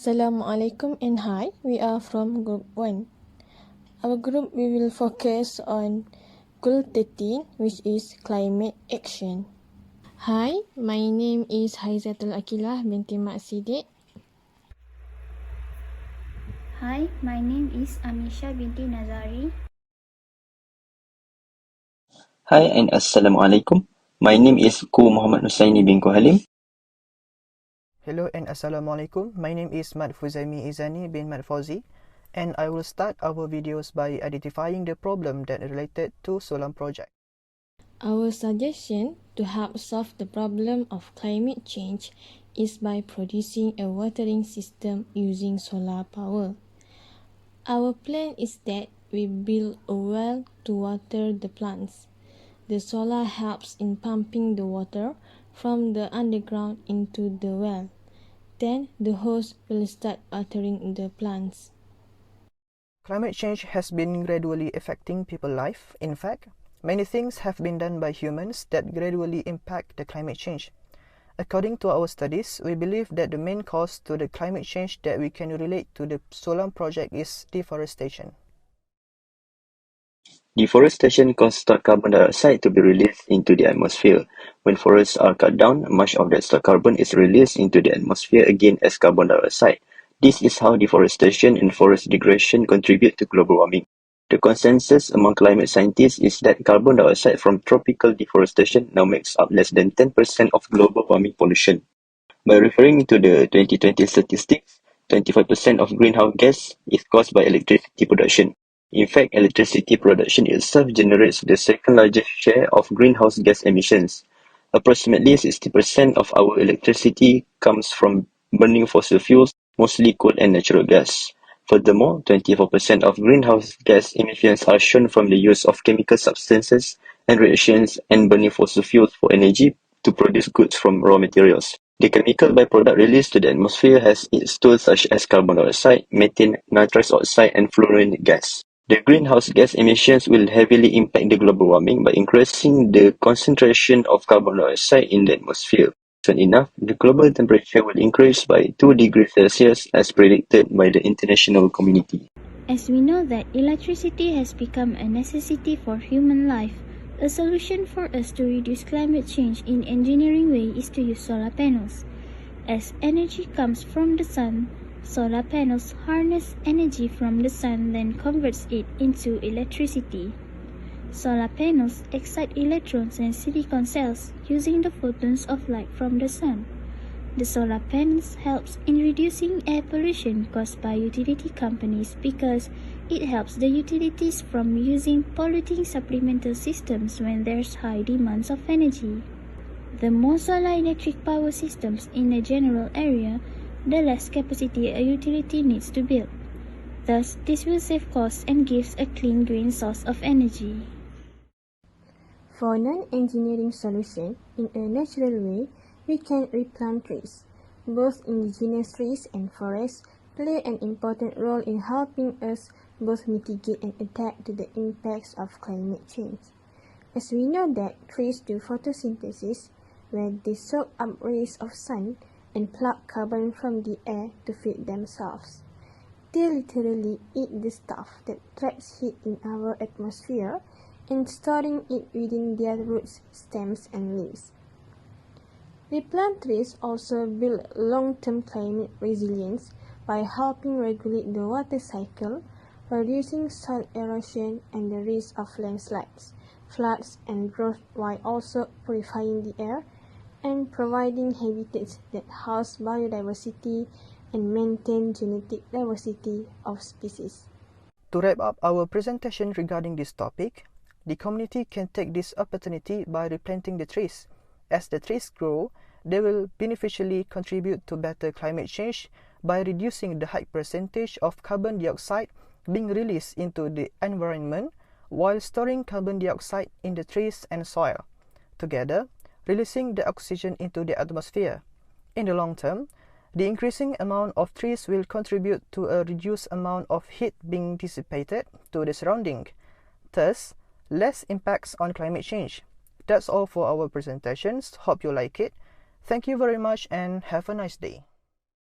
Assalamualaikum and hi, we are from Group 1. Our group we will focus on Goal 13, which is climate action. Hi, my name is Haizatul Akilah binti Mak Sidik. Hi, my name is Amisha binti Nazari. Hi and Assalamualaikum. My name is Ku Muhammad Husaini bin Ku Halim. Hello and Assalamualaikum. My name is Mat Fuzaimi Izani bin Mat Fauzi, and I will start our videos by identifying the problem that related to Solar project. Our suggestion to help solve the problem of climate change is by producing a watering system using solar power. Our plan is that we build a well to water the plants. The solar helps in pumping the water from the underground into the well. Then the hose will start watering the plants. Climate change has been gradually affecting people's life. In fact, many things have been done by humans that gradually impact the climate change. According to our studies, we believe that the main cause to the climate change that we can relate to the Solar project is deforestation. Deforestation causes stored carbon dioxide to be released into the atmosphere. When forests are cut down, much of that stored carbon is released into the atmosphere again as carbon dioxide. This is how deforestation and forest degradation contribute to global warming. The consensus among climate scientists is that carbon dioxide from tropical deforestation now makes up less than 10% of global warming pollution. By referring to the 2020 statistics, 25% of greenhouse gas is caused by electricity production. In fact, electricity production itself generates the second largest share of greenhouse gas emissions. Approximately 60% of our electricity comes from burning fossil fuels, mostly coal and natural gas. Furthermore, 24% of greenhouse gas emissions are shown from the use of chemical substances and reactions and burning fossil fuels for energy to produce goods from raw materials. The chemical byproduct released to the atmosphere has its tools such as carbon dioxide, methane, nitrous oxide, and fluorine gas. The greenhouse gas emissions will heavily impact the global warming by increasing the concentration of carbon dioxide in the atmosphere. Soon enough, the global temperature will increase by 2 degrees Celsius as predicted by the international community. As we know that electricity has become a necessity for human life, a solution for us to reduce climate change in engineering way is to use solar panels. As energy comes from the sun, solar panels harness energy from the sun then converts it into electricity. Solar panels excite electrons and silicon cells using the photons of light from the sun. The solar panels helps in reducing air pollution caused by utility companies because it helps the utilities from using polluting supplemental systems when there's high demands of energy. The more solar electric power systems in a general area, the less capacity a utility needs to build. Thus, this will save costs and gives a clean green source of energy. For non-engineering solution, in a natural way, we can replant trees. Both indigenous trees and forests play an important role in helping us both mitigate and adapt to the impacts of climate change. As we know that trees do photosynthesis, where they soak up rays of sun and pluck carbon from the air to feed themselves. They literally eat the stuff that traps heat in our atmosphere and storing it within their roots, stems, and leaves. Replant trees also build long-term climate resilience by helping regulate the water cycle, reducing soil erosion and the risk of landslides, floods, and drought, while also purifying the air and providing habitats that house biodiversity and maintain genetic diversity of species. To wrap up our presentation regarding this topic, the community can take this opportunity by replanting the trees. As the trees grow, they will beneficially contribute to better climate change by reducing the high percentage of carbon dioxide being released into the environment while storing carbon dioxide in the trees and soil, together releasing the oxygen into the atmosphere. In the long term, the increasing amount of trees will contribute to a reduced amount of heat being dissipated to the surrounding, thus less impacts on climate change. That's all for our presentations. Hope you like it. Thank you very much and have a nice day.